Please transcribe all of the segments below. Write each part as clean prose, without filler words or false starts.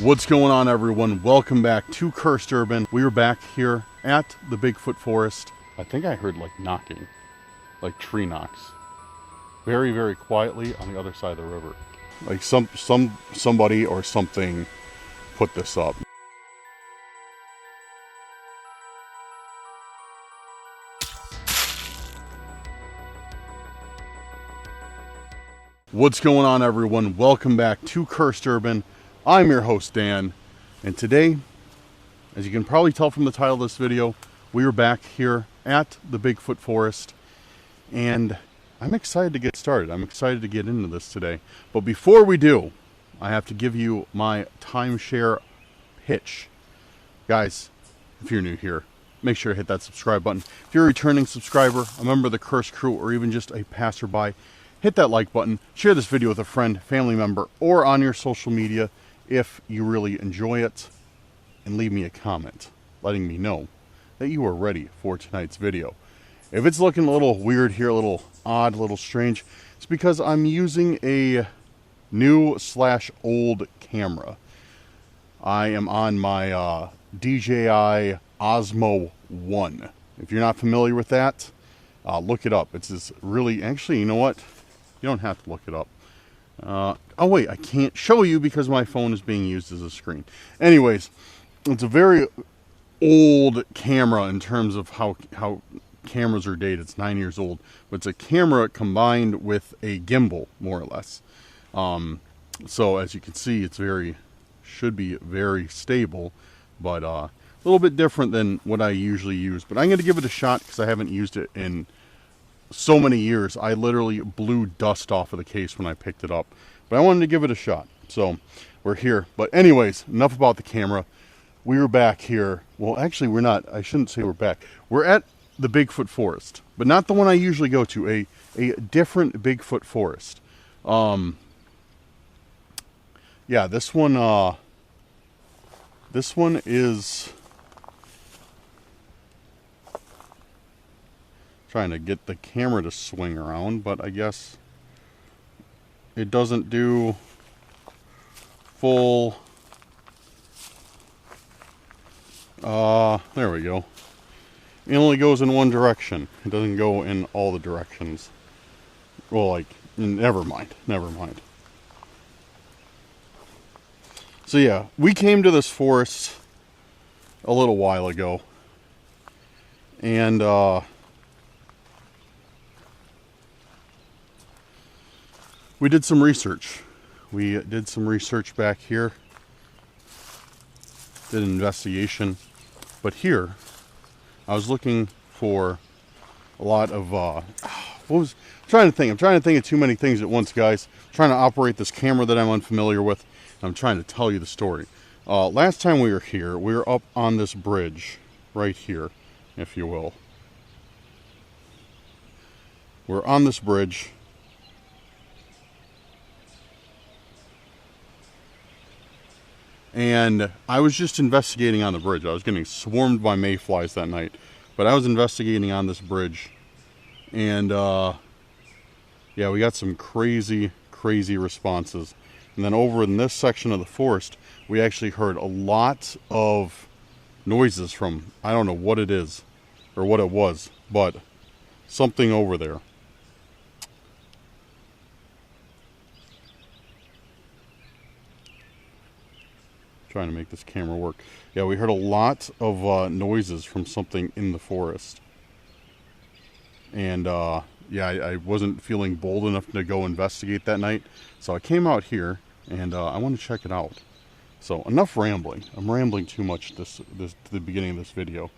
What's going on, everyone? Welcome back to Cursed Urban. We are back here at the Bigfoot forest. I think I heard like knocking, like tree knocks, very, very quietly on the other side of the river. Like somebody or something put this up. What's going on, everyone? Welcome back to Cursed Urban. I'm your host, Dan, and today, as you can probably tell from the title of this video, we are back here at the Bigfoot forest, and I'm excited to get started. I'm excited to get into this today. But before we do, I have to give you my timeshare pitch. Guys, if you're new here, make sure to hit that subscribe button. If you're a returning subscriber, a member of the Cursed crew, or even just a passerby, hit that like button, share this video with a friend, family member, or on your social media if you really enjoy it, and leave me a comment letting me know that you are ready for tonight's video. If it's looking a little weird here, a little odd, a little strange, it's because I'm using a new/old camera. I am on my DJI Osmo 1. If you're not familiar with that, look it up. It's this really, actually, you know what? You don't have to look it up. Oh wait, I can't show you because my phone is being used as a screen. Anyways, it's a very old camera in terms of how cameras are dated. It's 9 years old, but it's a camera combined with a gimbal, more or less. So as you can see, it's should be very stable, but a little bit different than what I usually use. But I'm going to give it a shot because I haven't used it in so many years. I literally blew dust off of the case when I picked it up, but I wanted to give it a shot, so we're here. But anyways, enough about the camera. We're back here. Well, actually, we're not. I shouldn't say we're back. We're at the Bigfoot forest, but not the one I usually go to. A different Bigfoot forest. Yeah, this one is trying to get the camera to swing around, but I guess it doesn't do full. There we go. It only goes in one direction. It doesn't go in all the directions. Well, like, never mind. So yeah, we came to this forest a little while ago, and we did some research. We did some research back here. Did an investigation. But here, I was looking for a lot of, I'm trying to think of too many things at once, guys. I'm trying to operate this camera that I'm unfamiliar with. And I'm trying to tell you the story. Last time we were here, we were up on this bridge, right here, if you will. We're on this bridge. And I was just investigating on the bridge. I was getting swarmed by mayflies that night. But I was investigating on this bridge. And, yeah, we got some crazy responses. And then over in this section of the forest, we actually heard a lot of noises from, I don't know what it is, or what it was, but something over there. Trying to make this camera work. Yeah, we heard a lot of noises from something in the forest. And yeah, I wasn't feeling bold enough to go investigate that night. So I came out here and I want to check it out. So enough rambling. I'm rambling too much to the beginning of this video.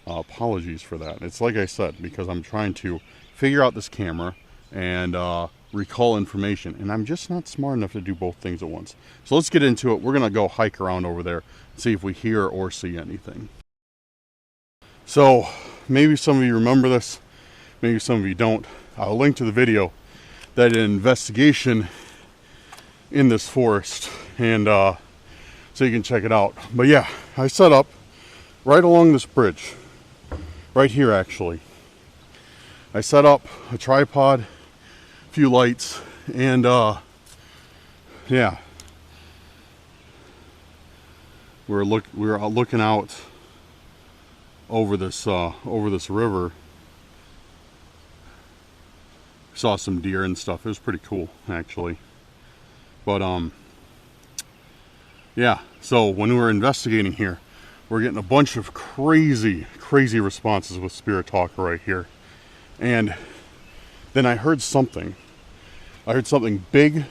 Apologies for that. It's like I said, because I'm trying to figure out this camera and recall information, and I'm just not smart enough to do both things at once. So let's get into it. We're gonna go hike around over there and see if we hear or see anything. So maybe some of you remember this, maybe some of you don't. I'll link to the video that an investigation in this forest, and so you can check it out. But yeah, I set up right along this bridge, right here actually. I set up a tripod, few lights, and yeah, we were looking out over this river. Saw some deer and stuff. It was pretty cool, actually. But yeah, so when we were investigating here, we're getting a bunch of crazy responses with Spirit Talker right here. And then I heard something. I heard something big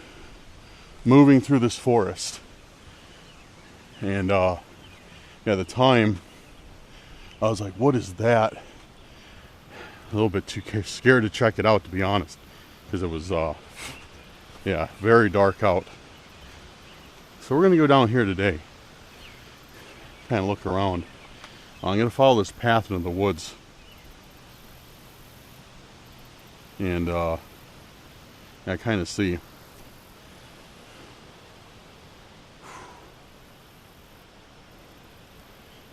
moving through this forest. And yeah, at the time, I was like, what is that? A little bit too scared to check it out, to be honest, because it was yeah, very dark out. So we're gonna go down here today, kind of look around. I'm gonna follow this path into the woods, and I kind of see.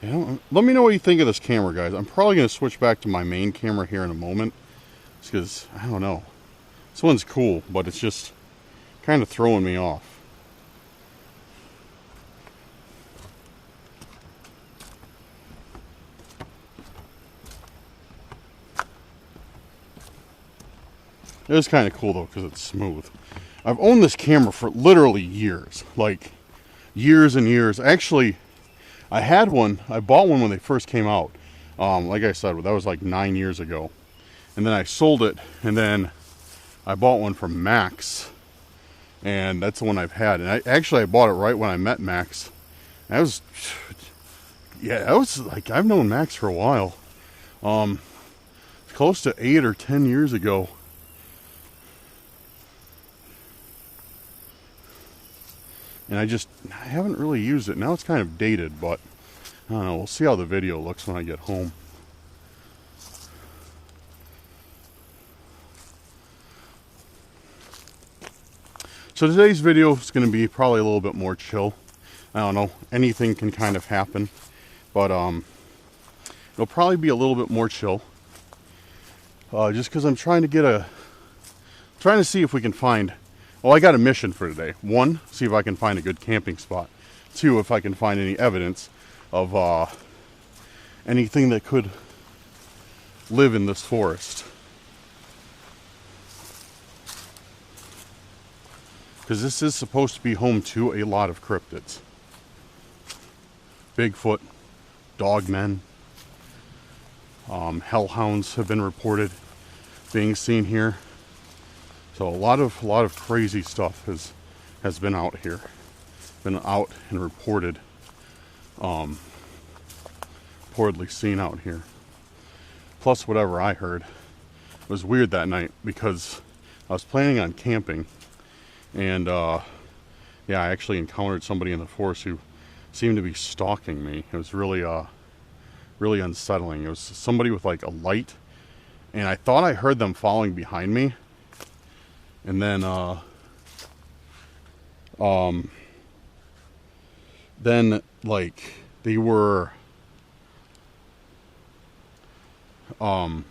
Yeah, let me know what you think of this camera, guys. I'm probably going to switch back to my main camera here in a moment. Just because, I don't know. This one's cool, but it's just kind of throwing me off. It is kind of cool, though, because it's smooth. I've owned this camera for literally years. Like, years and years. Actually, I had one. I bought one when they first came out. Like I said, that was like 9 years ago. And then I sold it, and then I bought one from Max. And that's the one I've had. And I bought it right when I met Max. And that was like, I've known Max for a while. Close to 8 or 10 years ago. And I haven't really used it. Now it's kind of dated, but I don't know. We'll see how the video looks when I get home. So today's video is going to be probably a little bit more chill. I don't know. Anything can kind of happen. But it'll probably be a little bit more chill. Just because I'm trying to see if we can find. Well, I got a mission for today. 1, see if I can find a good camping spot. 2, if I can find any evidence of anything that could live in this forest. Because this is supposed to be home to a lot of cryptids. Bigfoot, dogmen, hellhounds have been reported being seen here. So a lot of crazy stuff has been out here, been out and reported, reportedly seen out here. Plus whatever I heard. It was weird that night because I was planning on camping, and yeah, I actually encountered somebody in the forest who seemed to be stalking me. It was really really unsettling. It was somebody with like a light, and I thought I heard them following behind me. And then like they were, so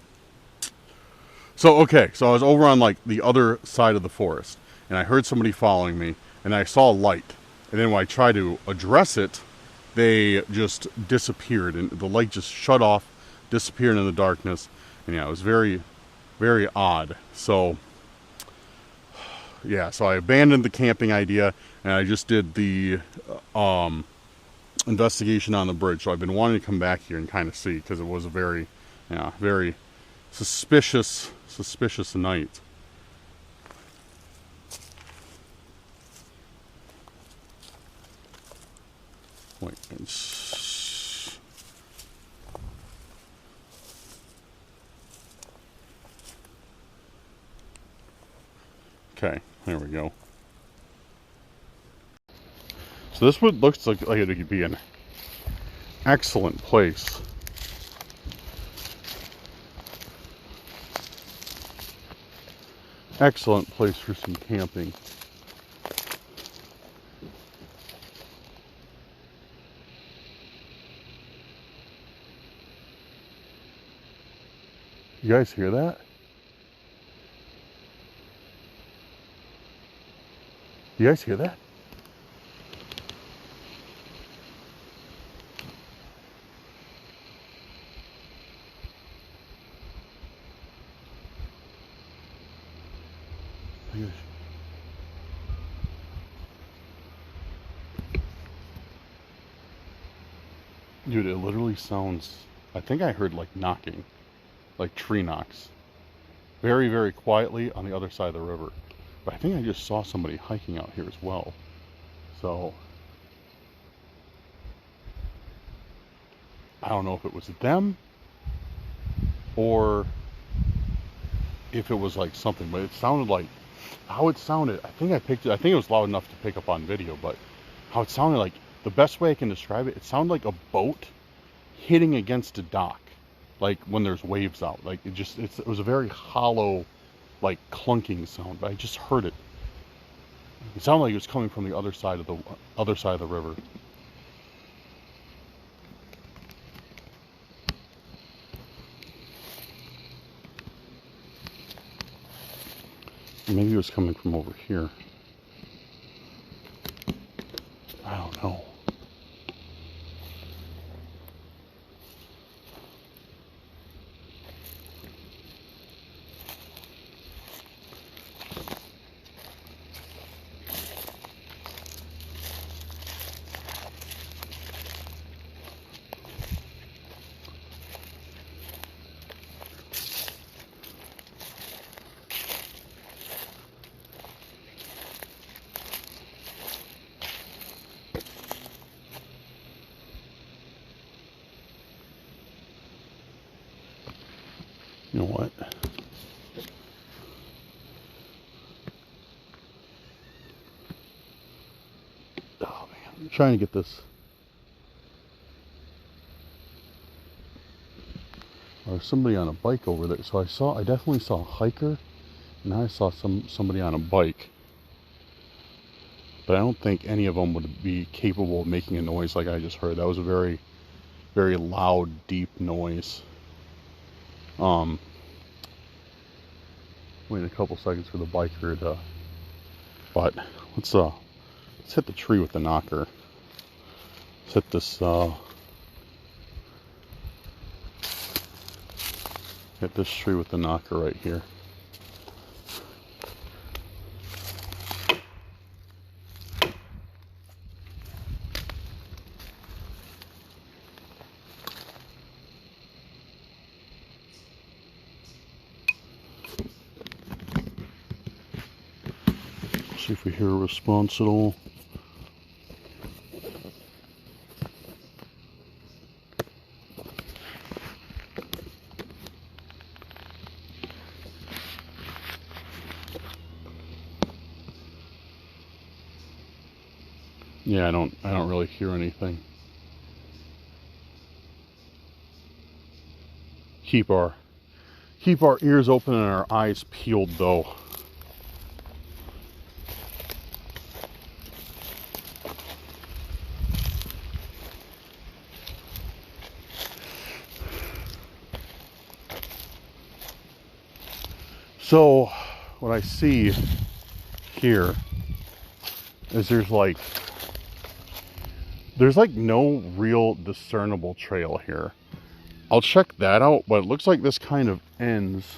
I was over on like the other side of the forest, and I heard somebody following me, and I saw a light, and then when I tried to address it, they just disappeared, and the light just shut off, disappeared in the darkness, and yeah, it was very, very odd. So yeah, so I abandoned the camping idea, and I just did the investigation on the bridge. So I've been wanting to come back here and kind of see, because it was a very suspicious night. Wait, okay, there we go. So this would looks like it could be an excellent place. Excellent place for some camping. You guys hear that? You guys hear that? Dude, it literally sounds, I think I heard like knocking, like tree knocks. Very, very quietly on the other side of the river. But I think I just saw somebody hiking out here as well. So, I don't know if it was them or if it was like something, but it sounded like, how it sounded, I think it was loud enough to pick up on video, but how it sounded like, the best way I can describe it, it sounded like a boat hitting against a dock, like when there's waves out. Like it was a very hollow, like clunking sound, but I just heard it. It sounded like it was coming from the other side of the river. Maybe it was coming from over here. I don't know. You know what? Oh man, I'm trying to get this. There's somebody on a bike over there. So I definitely saw a hiker, and now I saw somebody on a bike. But I don't think any of them would be capable of making a noise like I just heard. That was a very, very loud, deep noise. Wait a couple seconds for the biker to, but let's hit the tree with the knocker. Let's hit this tree with the knocker right here. See if we hear a response at all. Yeah, I don't really hear anything. Keep our ears open and our eyes peeled though. So what I see here is there's like no real discernible trail here. I'll check that out, but it looks like this kind of ends.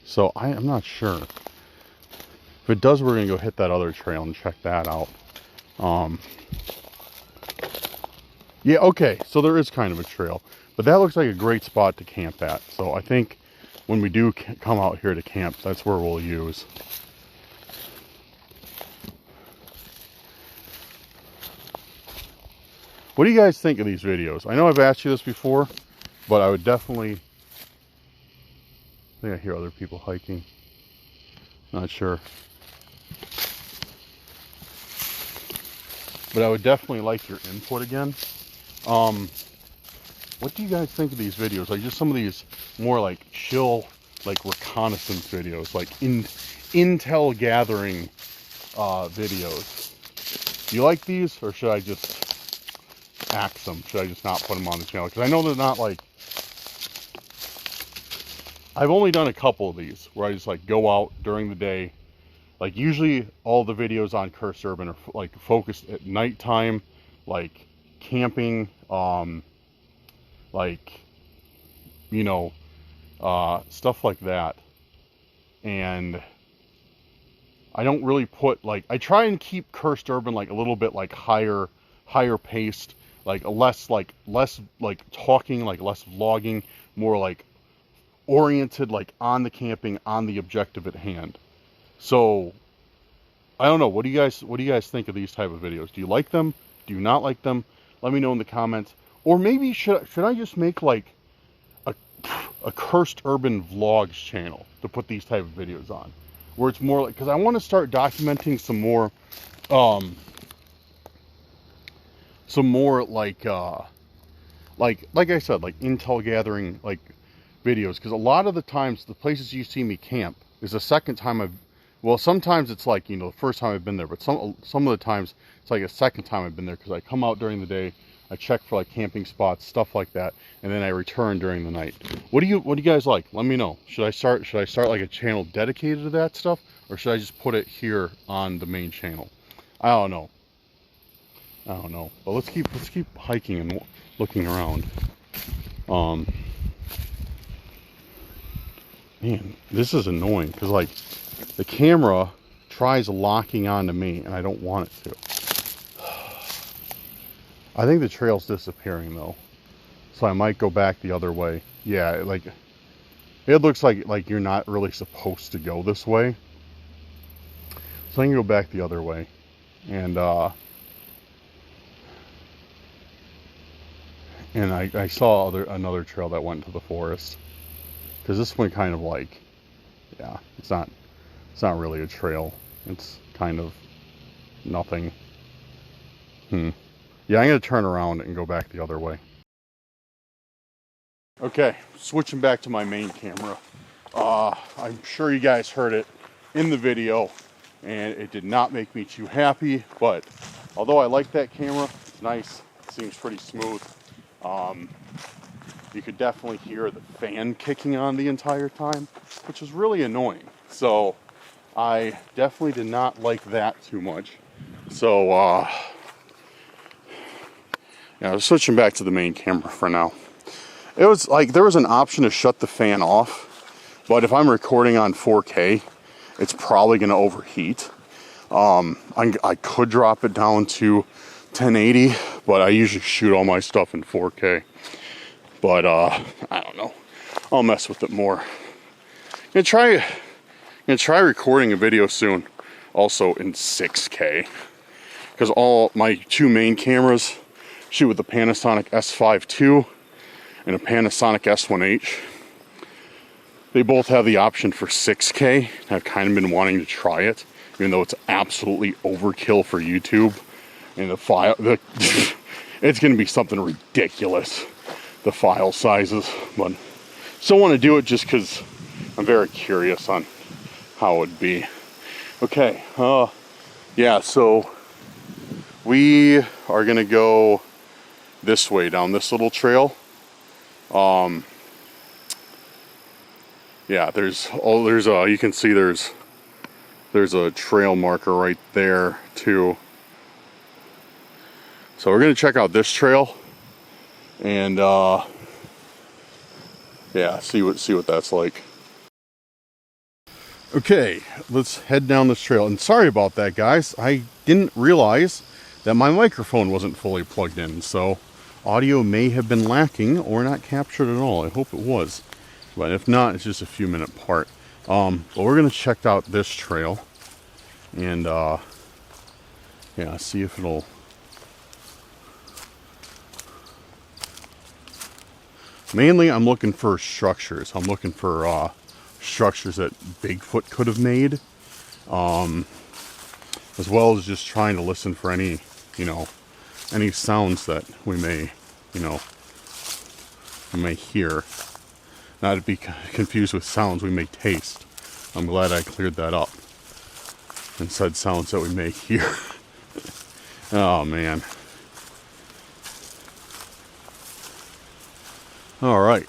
So I'm not sure. If it does, we're gonna go hit that other trail and check that out. Yeah, okay, so there is kind of a trail, but that looks like a great spot to camp at. So I think when we do come out here to camp, that's where we'll use. What do you guys think of these videos? I know I've asked you this before, but I would definitely... I think I hear other people hiking. Not sure. But I would definitely like your input again. What do you guys think of these videos? Like just some of these more like chill, like reconnaissance videos, like intel gathering videos. Do you like these, or should I just axe them? Should I just not put them on the channel? Because I know they're not like... I've only done a couple of these where I just like go out during the day. Like usually all the videos on Cursed Urban are like focused at nighttime, like camping, like, you know, stuff like that. And I don't really put like, I try and keep Cursed Urban like a little bit like higher paced, like less talking, like less vlogging, more like oriented, like on the camping, on the objective at hand. So I don't know. What do you guys think of these type of videos? Do you like them? Do you not like them? Let me know in the comments. Or maybe should I just make like a cursed urban vlogs channel to put these type of videos on, where it's more like, because I want to start documenting some more like I said, like intel gathering like videos, because a lot of the times the places you see me camp is the second time well, sometimes it's like, you know, the first time I've been there, but some of the times it's like a second time I've been there, because I come out during the day, I check for like camping spots, stuff like that, and then I return during the night. What do you guys like? Let me know. Should I start like a channel dedicated to that stuff, or should I just put it here on the main channel? I don't know. But let's keep hiking and looking around. Man, this is annoying, because like the camera tries locking onto me and I don't want it to. I think the trail's disappearing though, so I might go back the other way. Yeah, like it looks like you're not really supposed to go this way, so I can go back the other way. And I saw another trail that went to the forest, because this one kind of like, yeah, it's not really a trail, it's kind of nothing. Yeah, I'm gonna turn around and go back the other way. Okay, switching back to my main camera. I'm sure you guys heard it in the video, and it did not make me too happy, but although I like that camera, it's nice, it seems pretty smooth. You could definitely hear the fan kicking on the entire time, which is really annoying. So I definitely did not like that too much. So yeah, I'm switching back to the main camera for now. It was like there was an option to shut the fan off, but if I'm recording on 4K, it's probably going to overheat. I could drop it down to 1080, but I usually shoot all my stuff in 4K. But I don't know. I'll mess with it more. I'm gonna try recording a video soon, also in 6K, because all my two main cameras shoot with the Panasonic S5 II and a Panasonic S1H. They both have the option for 6K. I've kind of been wanting to try it, even though it's absolutely overkill for YouTube. And it's going to be something ridiculous, the file sizes. But still want to do it just because I'm very curious on how it would be. Okay, yeah, so we are going to go this way, down this little trail. Yeah, you can see there's a trail marker right there too. So we're gonna check out this trail and yeah, see what that's like. Okay, let's head down this trail. And sorry about that, guys. I didn't realize that my microphone wasn't fully plugged in, so audio may have been lacking or not captured at all. I hope it was, but if not, it's just a few minute part. But we're gonna check out this trail and yeah, see if it'll. Mainly, I'm looking for structures. I'm looking for structures that Bigfoot could have made, as well as just trying to listen for any, any sounds that we may hear. Not to be confused with sounds we may taste. I'm glad I cleared that up and said sounds that we may hear. Oh man. All right.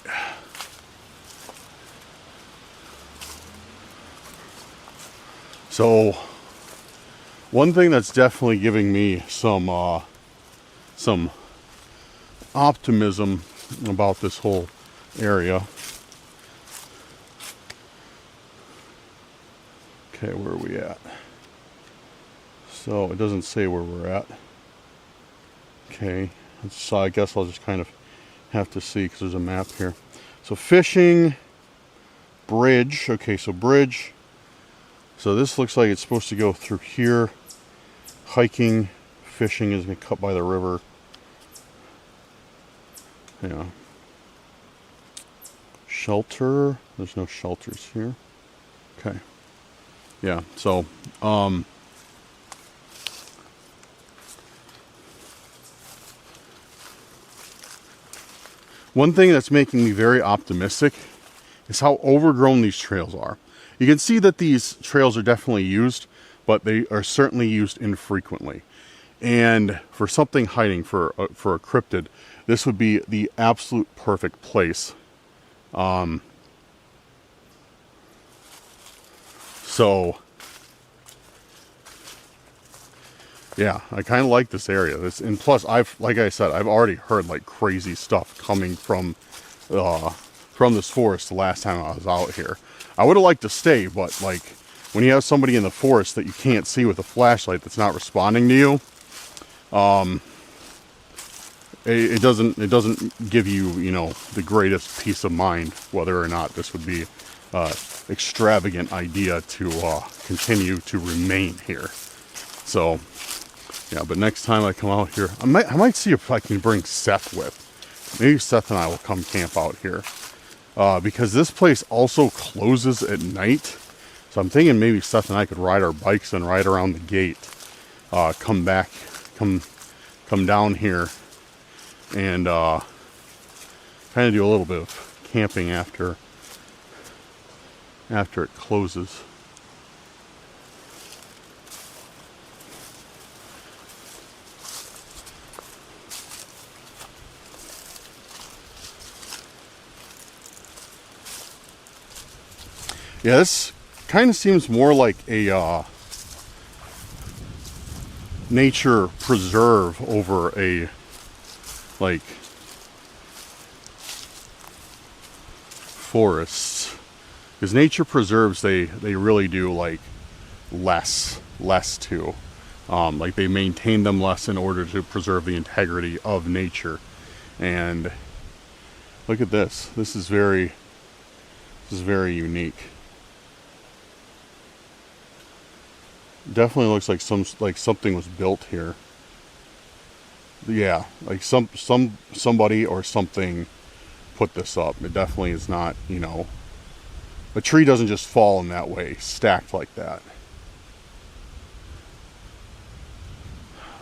So one thing that's definitely giving me some optimism about this whole area. Okay, where are we at? So it doesn't say where we're at. Okay. So I guess I'll just kind of have to see because there's a map here. So fishing, bridge. Okay, so bridge. So this looks like it's supposed to go through here. Hiking, fishing is going to cut by the river. Yeah. Shelter. There's no shelters here. Okay. Yeah, so one thing that's making me very optimistic is how overgrown these trails are. You can see that these trails are definitely used, but they are certainly used infrequently. And for something hiding, for a cryptid, this would be the absolute perfect place. So, yeah, I kind of like this area. And plus, like I said, I've already heard like crazy stuff coming from this forest the last time I was out here. I would have liked to stay, but like when you have somebody in the forest that you can't see with a flashlight that's not responding to you, it doesn't give you, you know, the greatest peace of mind whether or not this would be extravagant idea to continue to remain here. So yeah, but next time I come out here, I might see if I can bring Seth with. Maybe Seth and I will come camp out here, because this place also closes at night. So I'm thinking maybe Seth and I could ride our bikes and ride around the gate, come down here, and kind of do a little bit of camping after it closes. Yeah, this kind of seems more like a nature preserve over a like forests. Because nature preserves, they really do like less too. Like they maintain them less in order to preserve the integrity of nature. And look at this. This is very unique. Definitely looks like something was built here. Yeah, like somebody or something put this up. It definitely is not, you know, a tree doesn't just fall in that way, stacked like that.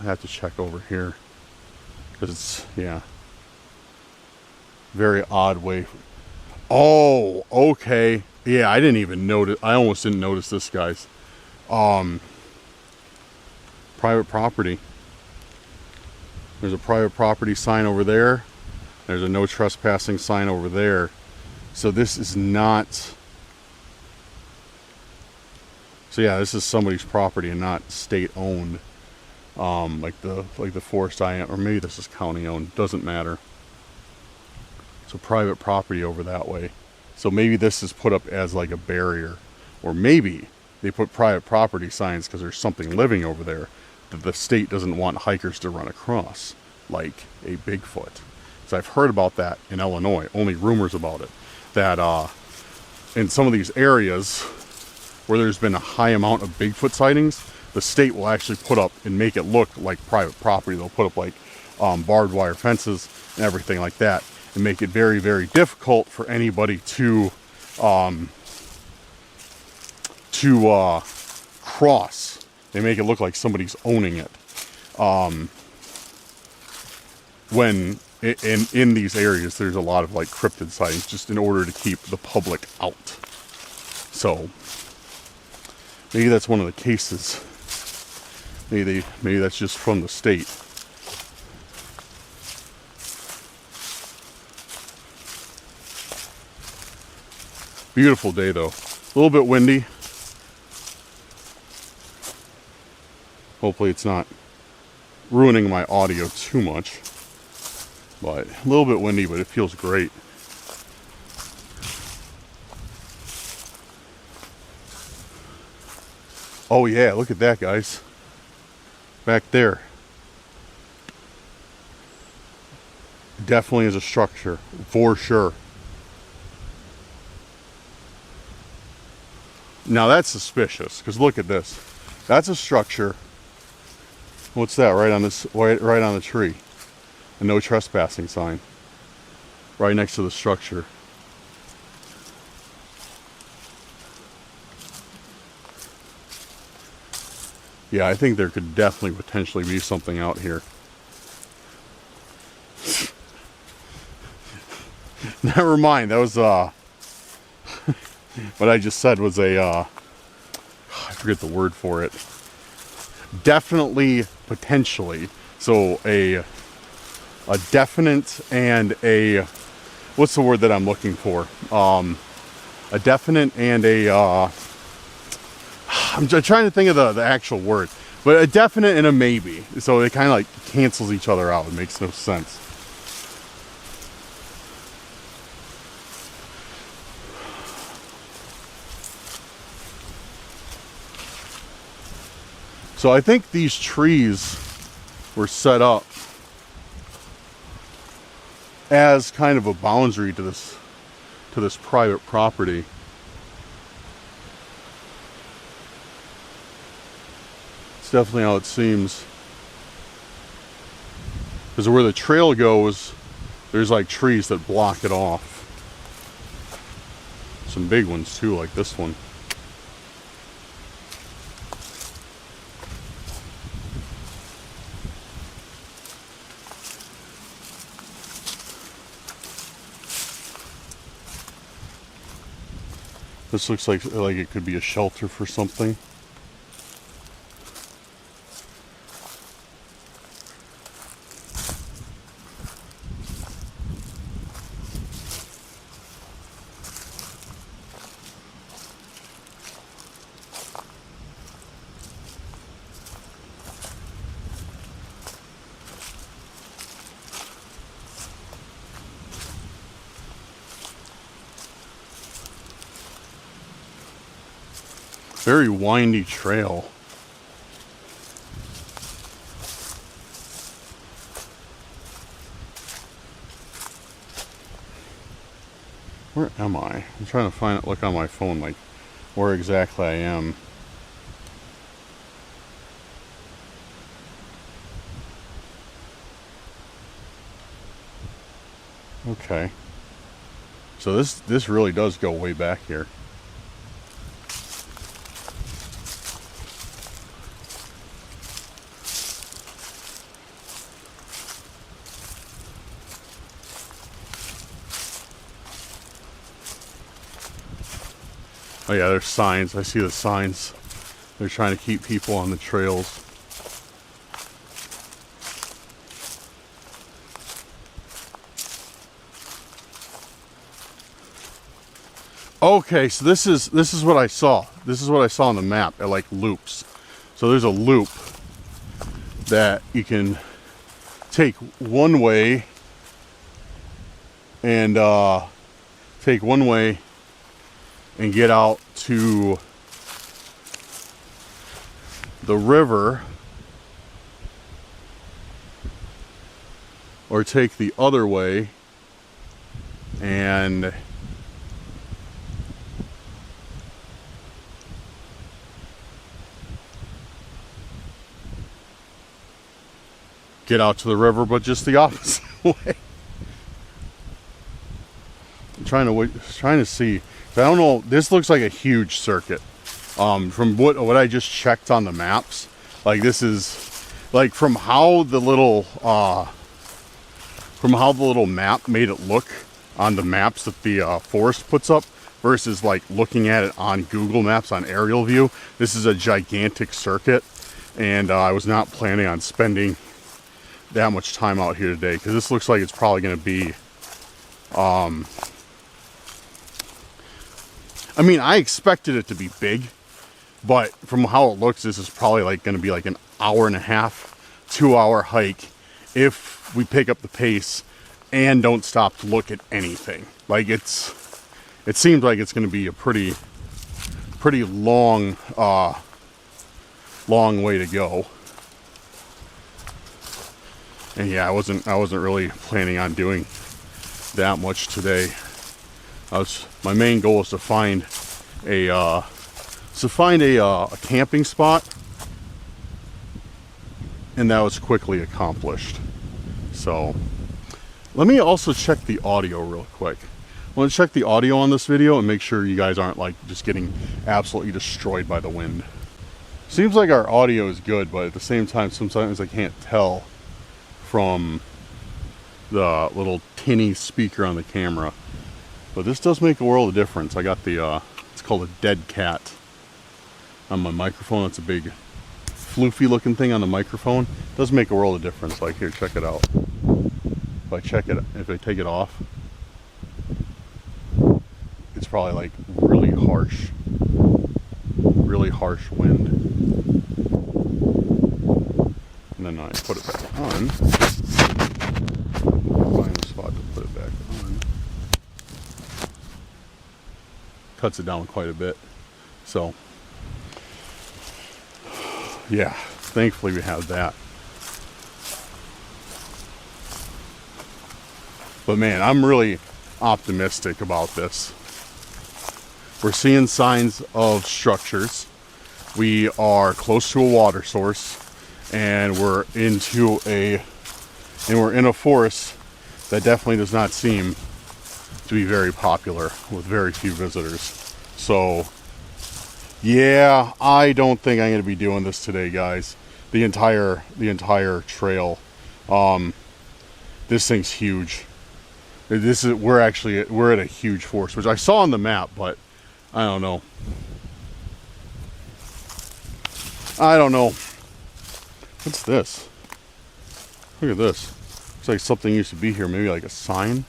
I have to check over here because it's, yeah, very odd way. Oh, okay. Yeah, I didn't even notice. I almost didn't notice this, guys. Private property. There's a private property sign over there. There's a no trespassing sign over there. So this is not. So yeah, this is somebody's property and not state owned. Like the forest I am, or maybe this is county owned. Doesn't matter. So private property over that way. So maybe this is put up as like a barrier, or maybe they put private property signs because there's something living over there that the state doesn't want hikers to run across, like a Bigfoot. So I've heard about that in Illinois, only rumors about it, that in some of these areas where there's been a high amount of Bigfoot sightings, the state will actually put up and make it look like private property. They'll put up like barbed wire fences and everything like that, and make it very, very difficult for anybody to cross. They make it look like somebody's owning it. When in these areas, there's a lot of like cryptid sightings, just in order to keep the public out. So maybe that's one of the cases. Maybe that's just from the state. Beautiful day though. A little bit windy. Hopefully it's not ruining my audio too much. But a little bit windy, but it feels great. Oh yeah, look at that, guys. Back there. Definitely is a structure, for sure. Now that's suspicious, because look at this. That's a structure. What's that right on this, right on the tree? A no trespassing sign. Right next to the structure. Yeah, I think there could definitely potentially be something out here. Never mind, that was what I just said was a I forget the word for it. Definitely, potentially. So a definite and a, what's the word that I'm looking for? A definite and a I'm trying to think of the actual word, but a definite and a maybe. So it kind of like cancels each other out. It makes no sense. So I think these trees were set up as kind of a boundary to this private property. It's definitely how it seems. Because where the trail goes, there's like trees that block it off. Some big ones too, like this one. This looks like it could be a shelter for something. Very windy trail. Where am I? I'm trying to find it, look on my phone, like where exactly I am. Okay. So this really does go way back here. Oh yeah, there's signs. I see the signs. They're trying to keep people on the trails. Okay, so this is what I saw. This is what I saw on the map. It like loops. So there's a loop that you can take one way and get out to the river, or take the other way and get out to the river, but just the opposite way. I'm trying to see. I don't know. This looks like a huge circuit. From what I just checked on the maps, like this is like from how the little map made it look on the maps that the forest puts up versus like looking at it on Google Maps on aerial view. This is a gigantic circuit, and I was not planning on spending that much time out here today because this looks like it's probably going to be I mean, I expected it to be big, but from how it looks, this is probably like going to be like an hour and a half, 2-hour hike if we pick up the pace and don't stop to look at anything. Like it seems like it's going to be a pretty long way to go. And yeah, I wasn't really planning on doing that much today. My main goal is to find a camping spot, and that was quickly accomplished. So let me also check the audio real quick. I want to check the audio on this video and make sure you guys aren't like just getting absolutely destroyed by the wind. Seems like our audio is good, but at the same time sometimes I can't tell from the little tinny speaker on the camera. But this does make a world of difference. I got the it's called a dead cat on my microphone. It's a big floofy looking thing on the microphone. It does make a world of difference. Like, here, check it out. If I take it off, it's probably like really harsh wind. And then I put it back on. Find a spot to put it back on. Cuts it down quite a bit. So yeah, thankfully we have that. But man, I'm really optimistic about this. We're seeing signs of structures. We are close to a water source, and we're in a forest that definitely does not seem to be very popular, with very few visitors. So yeah, I don't think I'm going to be doing this today, guys. The entire trail. This thing's huge. We're at a huge forest, which I saw on the map, but I don't know. What's this? Look at this. Looks like something used to be here, maybe like a sign.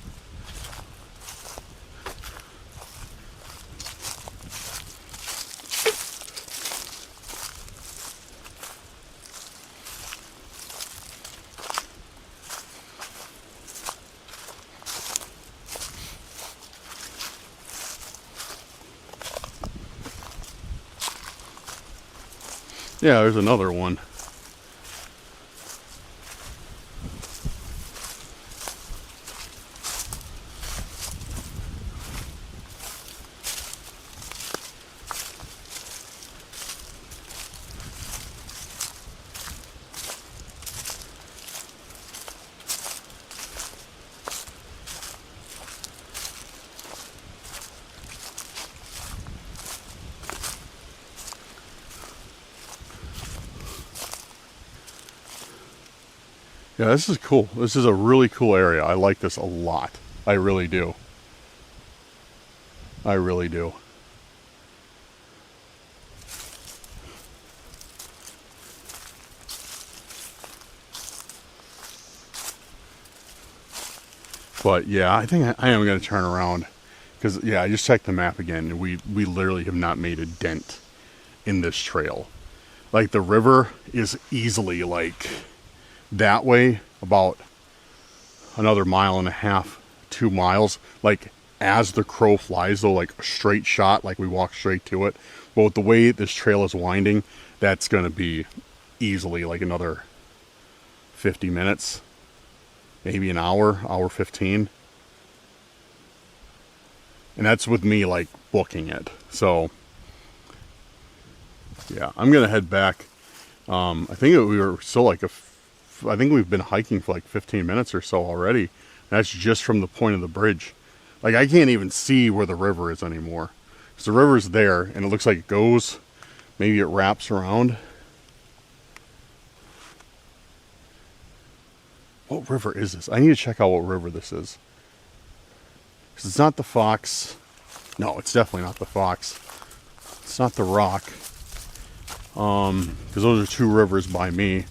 Yeah, there's another one. Yeah, this is cool. This is a really cool area. I like this a lot. I really do. I really do. But yeah, I think I am going to turn around, because yeah, I just checked the map again, and we literally have not made a dent in this trail. Like, the river is easily like that way about another 1.5 to 2 miles, like as the crow flies, though, like a straight shot, like we walk straight to it. But with the way this trail is winding, that's going to be easily like another 50 minutes, maybe an hour 15. And that's with me like booking it. So yeah, I'm gonna head back. I think we were still like I think we've been hiking for like 15 minutes or so already. That's just from the point of the bridge. Like, I can't even see where the river is anymore. Because the river's there, and it looks like it goes, maybe it wraps around. What river is this? I need to check out what river this is. Because it's not the Fox. No, it's definitely not the Fox. It's not the Rock. Because those are two rivers by me.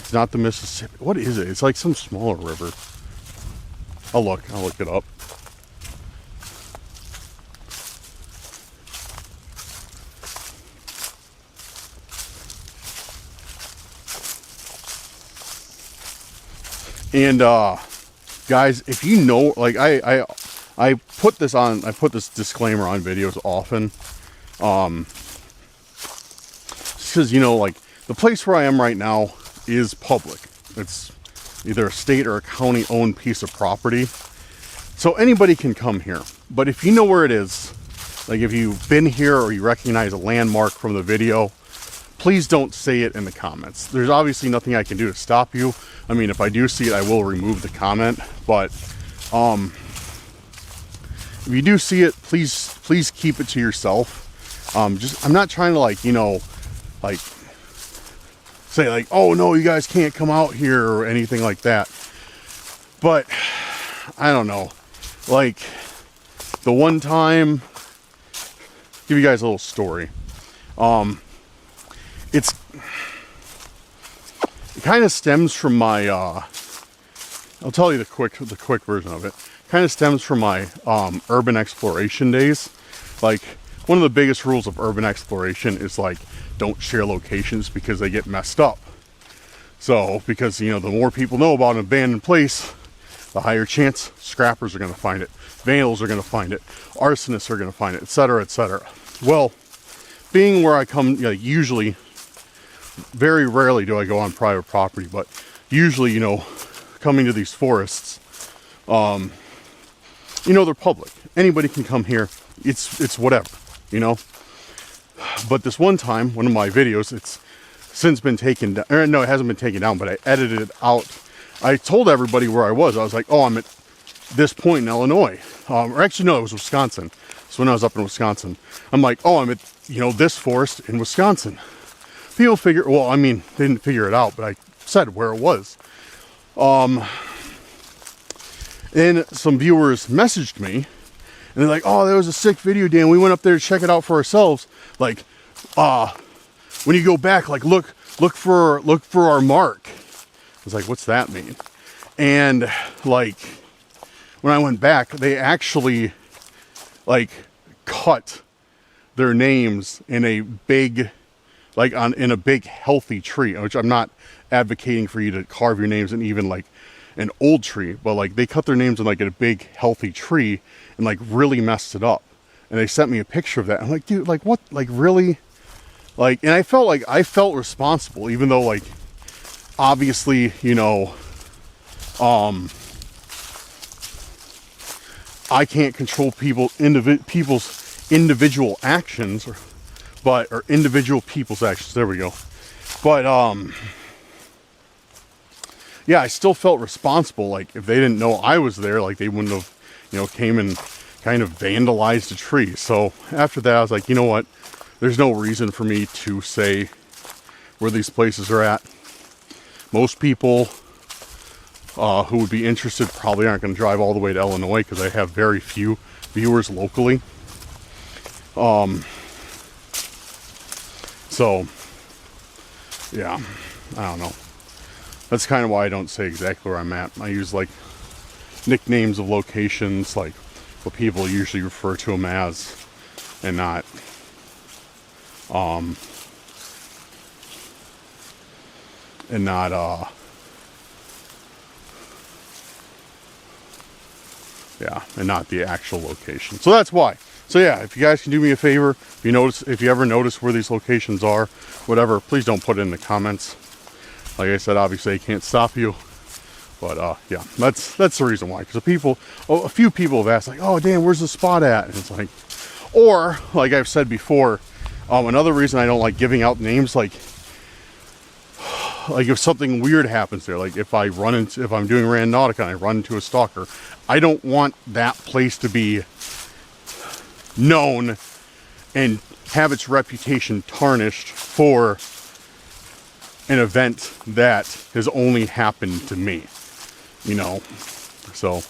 It's not the Mississippi. What is it? It's like some smaller river. I'll look it up. And guys, if you know, like I put this disclaimer on videos often, because, you know, like, the place where I am right now is public. It's either a state or a county owned piece of property. So anybody can come here. But if you know where it is, like if you've been here or you recognize a landmark from the video, please don't say it in the comments. There's obviously nothing I can do to stop you. I mean, if I do see it, I will remove the comment. But if you do see it, please keep it to yourself. I'm not trying to like, you know, like say like, oh no, you guys can't come out here or anything like that. But I don't know. Like the one time, give you guys a little story. It kind of stems from my I'll tell you the quick version of it. Kind of stems from my urban exploration days. Like one of the biggest rules of urban exploration is like don't share locations because they get messed up. So because you know the more people know about an abandoned place, the higher chance scrappers are going to find it, vandals are going to find it, arsonists are going to find it, etc., etc. Well, being where I come, you know, usually, very rarely do I go on private property, but usually, you know, coming to these forests, you know, they're public. Anybody can come here. It's whatever, you know. But this one time, one of my videos, it's since been taken down. Or no, it hasn't been taken down, but I edited it out. I told everybody where I was. I was like, oh, I'm at this point in Illinois. Or actually, no, it was Wisconsin. So when I was up in Wisconsin, I'm like, oh, I'm at, you know, this forest in Wisconsin. People figure, well, I mean, they didn't figure it out, but I said where it was. And some viewers messaged me, and they're like, oh, that was a sick video, Dan. We went up there to check it out for ourselves. Like, when you go back, like, look for our mark. I was like, what's that mean? And like, when I went back, they actually like cut their names in a big, like in a big healthy tree, which I'm not advocating for you to carve your names in even like an old tree, but like they cut their names in like a big healthy tree and like really messed it up. And they sent me a picture of that. I'm like, dude, like what, like really? Like, and I felt responsible, even though like, obviously, you know, I can't control people's individual actions, or individual people's actions. There we go. But yeah, I still felt responsible. Like if they didn't know I was there, like they wouldn't have, you know, came and kind of vandalized a tree. So after that, I was like, you know what? There's no reason for me to say where these places are at. Most people who would be interested probably aren't going to drive all the way to Illinois because I have very few viewers locally. So, yeah, I don't know. That's kind of why I don't say exactly where I'm at. I use like nicknames of locations, like what people usually refer to them as, and not and not the actual location. So that's why. So yeah, if you guys can do me a favor, if you ever notice where these locations are, whatever, please don't put it in the comments. Like I said, obviously I can't stop you, but yeah, that's the reason why. Because a few people have asked like, oh Dan, where's the spot at? And it's like, or like I've said before, another reason I don't like giving out names, like if something weird happens there, like if I'm doing Randonautica and I run into a stalker, I don't want that place to be known and have its reputation tarnished for an event that has only happened to me, you know. So,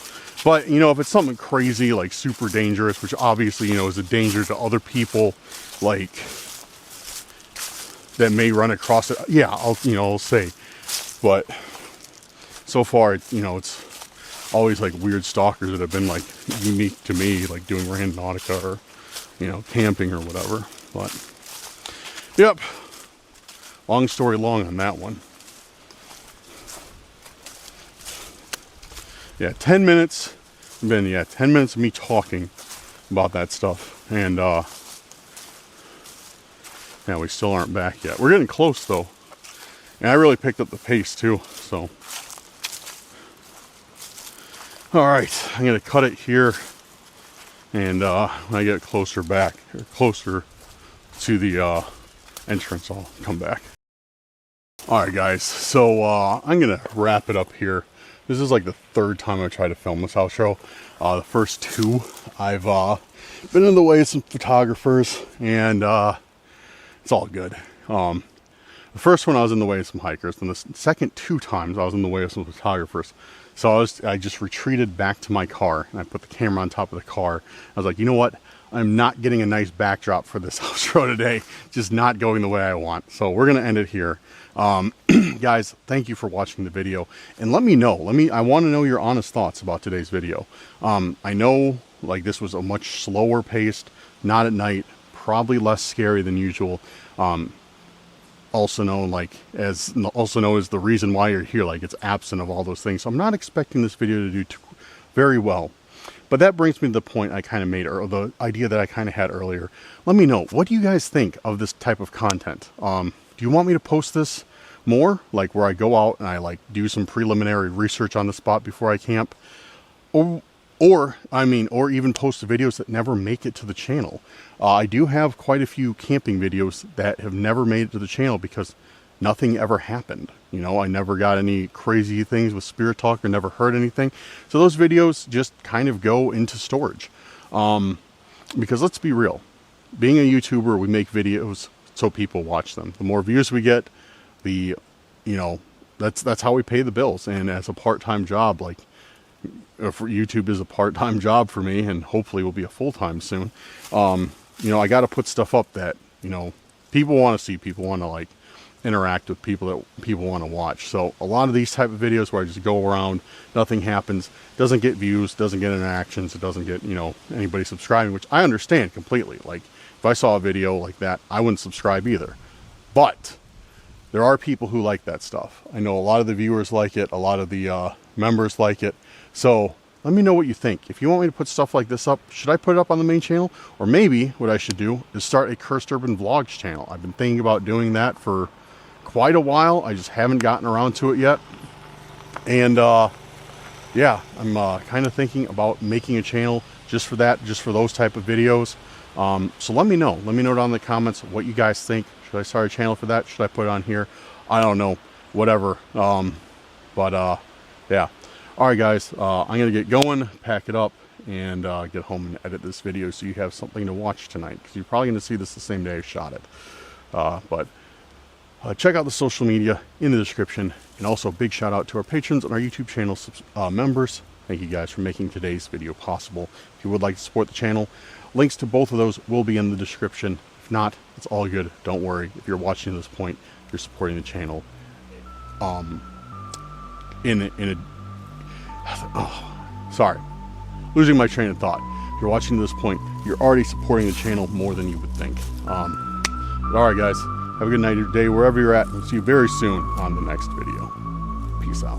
but you know, if it's something crazy, like super dangerous, which obviously, you know, is a danger to other people, like that may run across it, yeah, I'll say. But so far, you know, it's always like weird stalkers that have been like unique to me, like doing Randonautica or, you know, camping or whatever. But yep, long story long on that one. Yeah, 10 minutes. Been 10 minutes of me talking about that stuff, and yeah, we still aren't back yet. We're getting close though. And I really picked up the pace too, so. All right, I'm gonna cut it here, and when I get closer back, or closer to the entrance, I'll come back. All right, guys, so I'm gonna wrap it up here. This is like the third time I tried to film this outro. The first two, I've been in the way of some photographers, and it's all good. The first one I was in the way of some hikers, and the second two times I was in the way of some photographers. So I just retreated back to my car, and I put the camera on top of the car. I was like, you know what? I'm not getting a nice backdrop for this outro today. Just not going the way I want. So we're gonna end it here. Guys, thank you for watching the video, and let me know. I want to know your honest thoughts about today's video. I know like this was a much slower paced, not at night, probably less scary than usual. Also known as the reason why you're here, like it's absent of all those things. So I'm not expecting this video to do very well. But that brings me to the point I kind of made, or the idea that I kind of had earlier. Let me know, what do you guys think of this type of content? Do you want me to post this more, like where I go out and I like do some preliminary research on the spot before I camp, or even post videos that never make it to the channel? I do have quite a few camping videos that have never made it to the channel because nothing ever happened. You know, I never got any crazy things with Spirit Talk, or never heard anything. So those videos just kind of go into storage. Because let's be real, being a YouTuber, we make videos so people watch them. The more views we get, that's how we pay the bills. And as a part-time job, like for YouTube is a part-time job for me, and hopefully will be a full-time soon. I got to put stuff up that, people want to see, people want to like interact with, people that people want to watch. So a lot of these type of videos where I just go around, nothing happens, doesn't get views, doesn't get interactions, it doesn't get, anybody subscribing, which I understand completely. Like if I saw a video like that, I wouldn't subscribe either. But there are people who like that stuff. I know a lot of the viewers like it, a lot of the members like it. So let me know what you think. If you want me to put stuff like this up, should I put it up on the main channel? Or maybe what I should do is start a Cursed Urban Vlogs channel. I've been thinking about doing that for quite a while. I just haven't gotten around to it yet. And yeah, I'm kind of thinking about making a channel just for that, just for those type of videos. So let me know down in the comments what you guys think. Should I start a channel for that? Should I put it on here? I don't know, whatever. Yeah. All right, guys, I'm gonna get going, pack it up, and get home and edit this video so you have something to watch tonight, because you're probably gonna see this the same day I shot it. Check out the social media in the description, and also a big shout out to our patrons and our YouTube channel members. Thank you guys for making today's video possible. If you would like to support the channel, links to both of those will be in the description. If not, it's all good. Don't worry. If you're watching this point, you're supporting the channel. Sorry, losing my train of thought. If you're watching this point, you're already supporting the channel more than you would think. But all right, guys, have a good night or day wherever you're at. We'll see you very soon on the next video. Peace out.